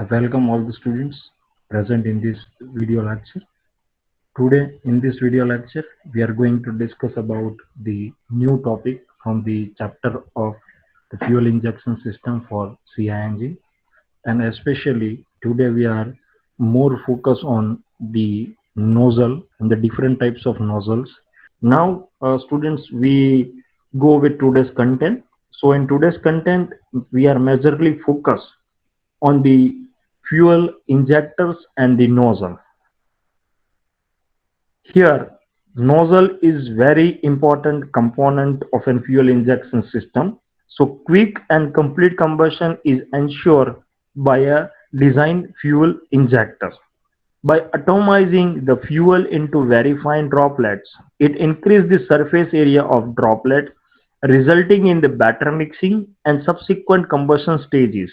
I welcome all the students present in this video lecture. Today in this video lecture, we are going to discuss about the new topic from the chapter of the fuel injection system for CI engine, and especially today we are more focused on the nozzle and the different types of nozzles. Now, students, we go with today's content. So in today's content, we are majorly focused on the fuel injectors and the nozzle. Here, nozzle is very important component of a fuel injection system. So quick and complete combustion is ensured by a designed fuel injector. By atomizing the fuel into very fine droplets, it increases the surface area of droplet, resulting in the better mixing and subsequent combustion stages.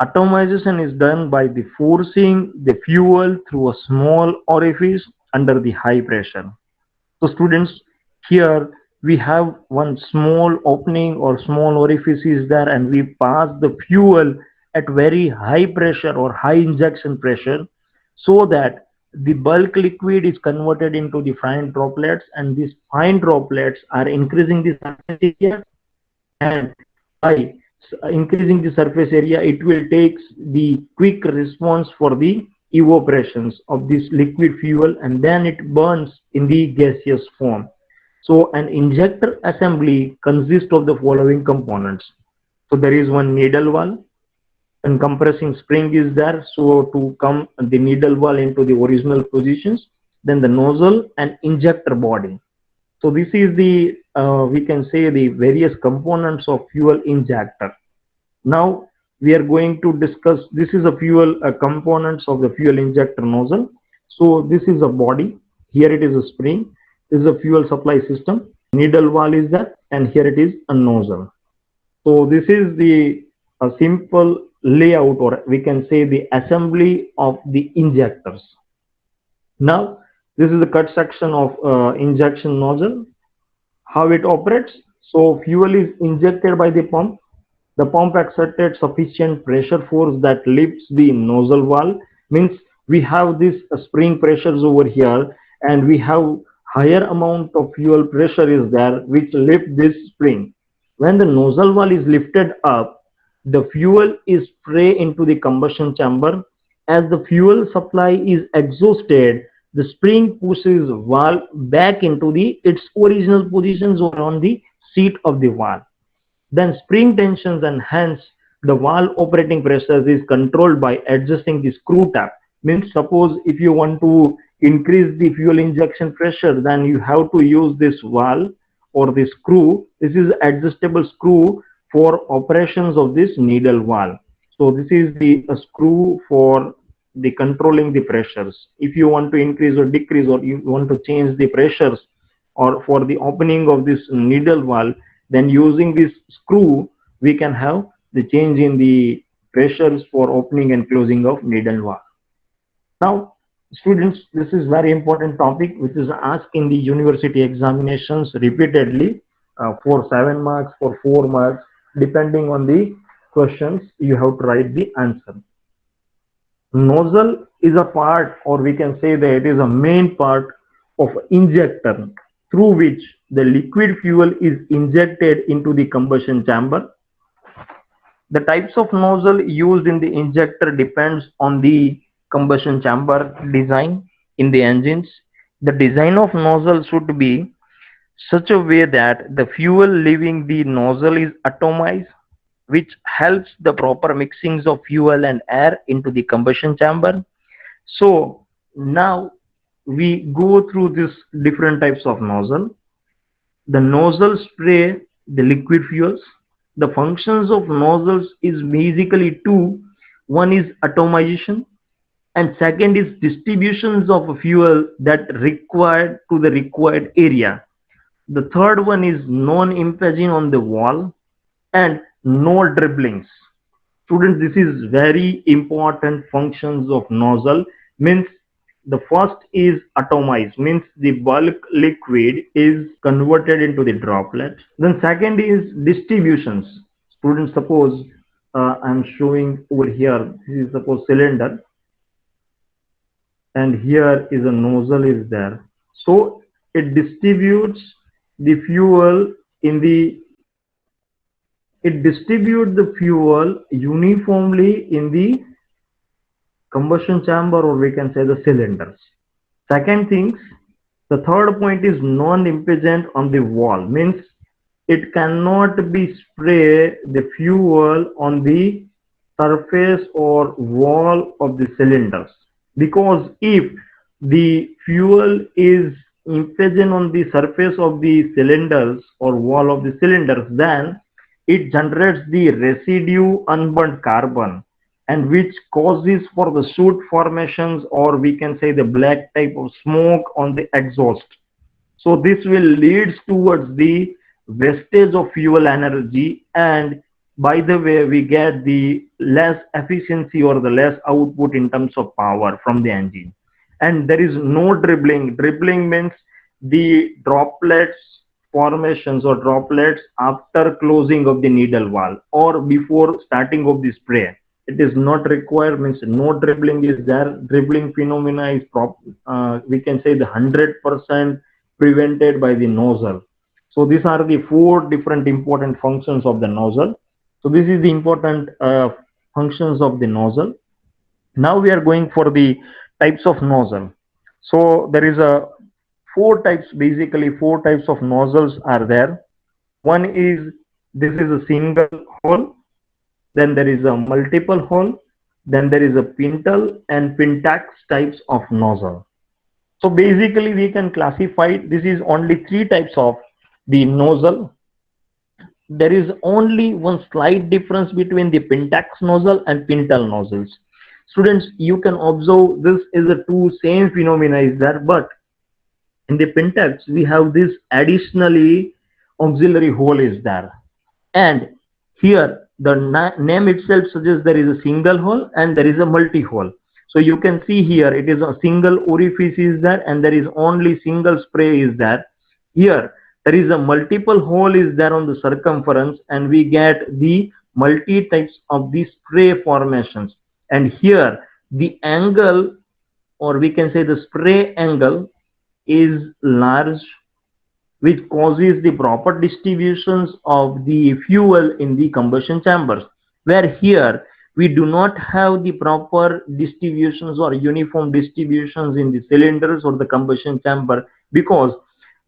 Atomization is done by the forcing the fuel through a small orifice under the high pressure. So students, here we have one small opening or small orifice is there, and we pass the fuel at very high pressure or high injection pressure, so that the bulk liquid is converted into the fine droplets, and these fine droplets are increasing the surface area, and by increasing the surface area, it will take the quick response for the evaporations of this liquid fuel, and then it burns in the gaseous form. So an injector assembly consists of the following components. So there is one needle valve, and compressing spring is there, so to come the needle valve into the original positions, then the nozzle and injector body. So this is the we can say the various components of fuel injector. Now we are going to discuss, this is a fuel components of the fuel injector nozzle. So this is a body, here it is a spring, this is a fuel supply system, needle valve is there, and here it is a nozzle. So this is the simple layout, or we can say the assembly of the injectors. Now this is the cut section of injection nozzle, how it operates. So fuel is injected by the pump. The pump exerted sufficient pressure force that lifts the nozzle valve. Means we have this spring pressures over here, and we have higher amount of fuel pressure is there which lift this spring. When the nozzle valve is lifted up, the fuel is spray into the combustion chamber. As the fuel supply is exhausted, the spring pushes valve back into the its original positions or on the seat of the valve. Then spring tensions and hence the valve operating pressure is controlled by adjusting the screw tab. Means suppose if you want to increase the fuel injection pressure, then you have to use this valve or the screw. This is adjustable screw for operations of this needle valve. So this is the screw for the controlling the pressures. If you want to increase or decrease, or you want to change the pressures or for the opening of this needle valve, then using this screw we can have the change in the pressures for opening and closing of needle valve. Now students, this is very important topic which is asked in the university examinations repeatedly, for 7 marks, for 4 marks, depending on the questions you have to write the answer. Nozzle is a part, or we can say that it is a main part of injector through which the liquid fuel is injected into the combustion chamber. The types of nozzle used in the injector depends on the combustion chamber design in the engines. The design of nozzle should be such a way that the fuel leaving the nozzle is atomized, which helps the proper mixings of fuel and air into the combustion chamber. So now we go through this different types of nozzle. The nozzle spray the liquid fuels. The functions of nozzles is basically two. One is atomization, and second is distributions of fuel that required to the required area. The third one is non-impinging on the wall and no dribblings. Students, this is very important functions of nozzle. Means the first is atomize, means the bulk liquid is converted into the droplet. Then second is distributions. Students, suppose I'm showing over here. This is suppose cylinder, and here is a nozzle is there. So it distributes the fuel in the it distributes the fuel uniformly in the combustion chamber, or we can say the cylinders. Second things, the third point is non-impingent on the wall, means it cannot be spray the fuel on the surface or wall of the cylinders, because if the fuel is impinging on the surface of the cylinders or wall of the cylinders, then it generates the residue unburnt carbon, and which causes for the soot formations, or we can say the black type of smoke on the exhaust. So this will leads towards the wastage of fuel energy, and by the way we get the less efficiency or the less output in terms of power from the engine. And there is no dribbling. Dribbling means the droplets formations or droplets after closing of the needle valve or before starting of the spray. It is not required, means no dribbling is there. Dribbling phenomena is we can say the 100% prevented by the nozzle. So these are the four different important functions of the nozzle. So this is the important functions of the nozzle. Now we are going for the types of nozzle. So there is a four types, basically four types of nozzles are there. One is, this is a single hole, then there is a multiple hole, then there is a pintle and pentax types of nozzle. So basically we can classify, this is only three types of the nozzle. There is only one slight difference between the pentax nozzle and pintle nozzles. Students, you can observe this is the two same phenomena is there, but in the pentax we have this additionally auxiliary hole is there. And here the name itself suggests there is a single hole and there is a multi hole. So you can see here it is a single orifice is there and there is only single spray is there. Here there is a multiple hole is there on the circumference, and we get the multi types of the spray formations. And here the angle, or we can say the spray angle, is large, which causes the proper distributions of the fuel in the combustion chambers, where here we do not have the proper distributions or uniform distributions in the cylinders or the combustion chamber, because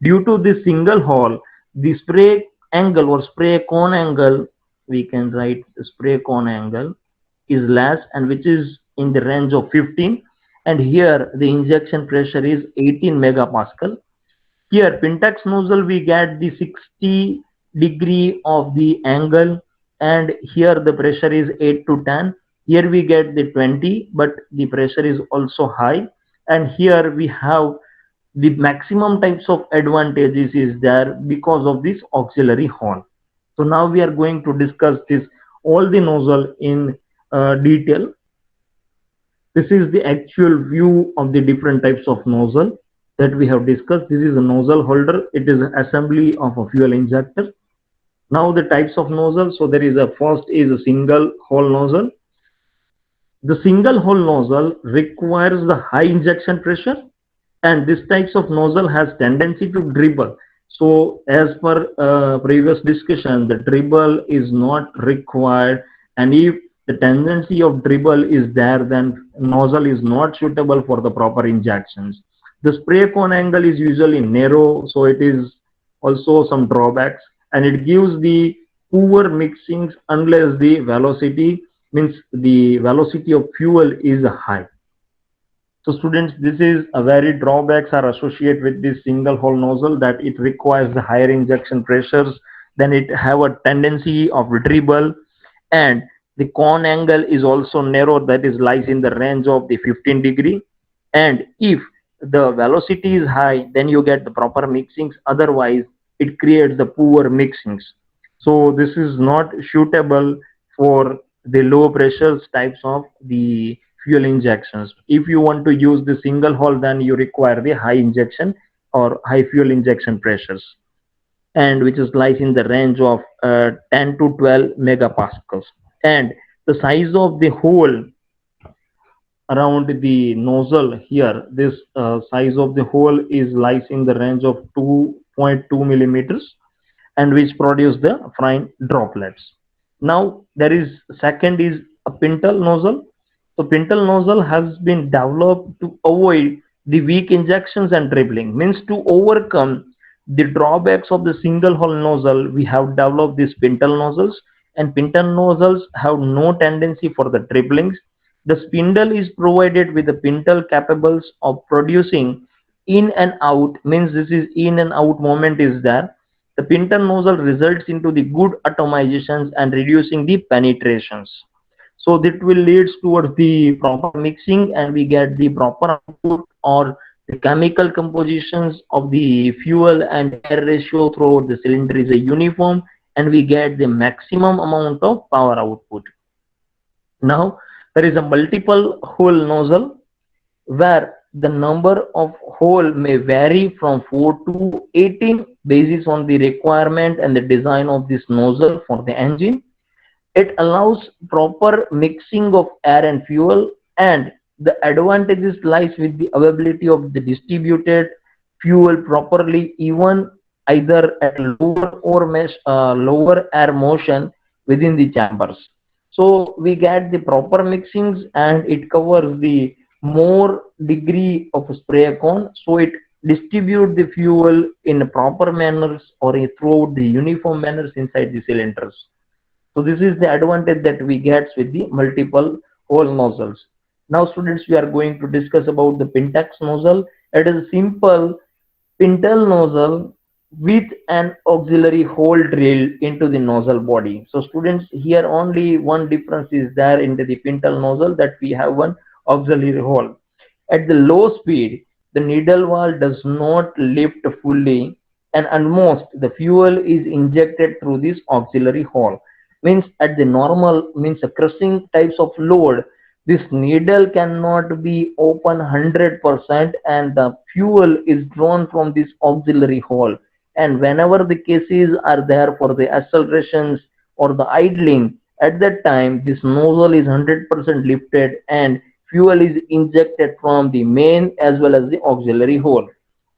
due to the single hole the spray angle or spray cone angle, we can write spray cone angle, is less, and which is in the range of 15, and here the injection pressure is 18 megapascal. Here, Pentax nozzle, we get the 60 degree of the angle, and here the pressure is 8 to 10. Here we get the 20, but the pressure is also high. And here we have the maximum types of advantages is there because of this auxiliary horn. So now we are going to discuss this all the nozzle in detail. This is the actual view of the different types of nozzle that we have discussed. This is a nozzle holder. It is an assembly of a fuel injector. Now the types of nozzle. So there is a first is a single hole nozzle. The single hole nozzle requires the high injection pressure, and this types of nozzle has tendency to dribble. So as per previous discussion, the dribble is not required, and if the tendency of dribble is there, then nozzle is not suitable for the proper injections. The spray cone angle is usually narrow, so it is also some drawbacks, and it gives the poor mixings unless the velocity, means the velocity of fuel is high. So students, this is a very drawbacks are associated with this single hole nozzle, that it requires the higher injection pressures, then it have a tendency of dribble, and the cone angle is also narrow, that is lies in the range of the 15 degree. And if the velocity is high, then you get the proper mixings, otherwise it creates the poor mixings. So this is not suitable for the low pressures types of the fuel injections. If you want to use the single hole, then you require the high injection or high fuel injection pressures, and which is lies in the range of 10 to 12 megapascals. and the size of the hole around the nozzle here, this size of the hole is lies in the range of 2.2 millimeters, and which produce the fine droplets. Now there is second is a pintle nozzle. So pintle nozzle has been developed to avoid the weak injections and dribbling. Means to overcome the drawbacks of the single hole nozzle, we have developed these pintle nozzles, and pintle nozzles have no tendency for the dribblings. The spindle is provided with the pintle capable of producing in and out, means this is in and out moment is there. The pintle nozzle results into the good atomizations and reducing the penetrations. So that will leads towards the proper mixing, and we get the proper output, or the chemical compositions of the fuel and air ratio throughout the cylinder is a uniform, and we get the maximum amount of power output. Now there is a multiple hole nozzle where the number of hole may vary from 4 to 18 based on the requirement and the design of this nozzle for the engine. It allows proper mixing of air and fuel, and the advantages lies with the availability of the distributed fuel properly, even either at lower air motion within the chambers. So we get the proper mixings, and it covers the more degree of spray cone, so it distribute the fuel in a proper manners or throughout the uniform manners inside the cylinders. So this is the advantage that we get with the multiple hole nozzles. Now students, we are going to discuss about the Pintex nozzle. It is a simple pintle nozzle with an auxiliary hole drilled into the nozzle body. So students, here only one difference is there into the pintle nozzle, that we have one auxiliary hole. At the low speed, the needle valve does not lift fully, and almost the fuel is injected through this auxiliary hole. Means at the normal, means a crushing types of load, this needle cannot be open 100%, and the fuel is drawn from this auxiliary hole. And whenever the cases are there for the accelerations or the idling, at that time this nozzle is 100% lifted, and fuel is injected from the main as well as the auxiliary hole.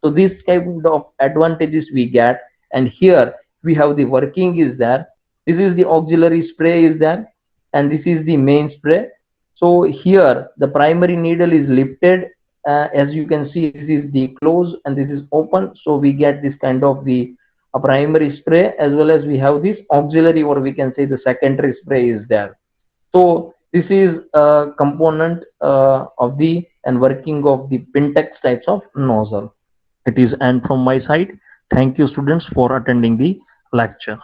So this kind of advantages we get, and here we have the working is there. This is the auxiliary spray is there, and this is the main spray. So here the primary needle is lifted. As you can see, this is the close and this is open. So we get this kind of the a primary spray, as well as we have this auxiliary, or we can say the secondary spray is there. So this is a component of the and working of the Pintex types of nozzle. It is end from my side. Thank you students for attending the lecture.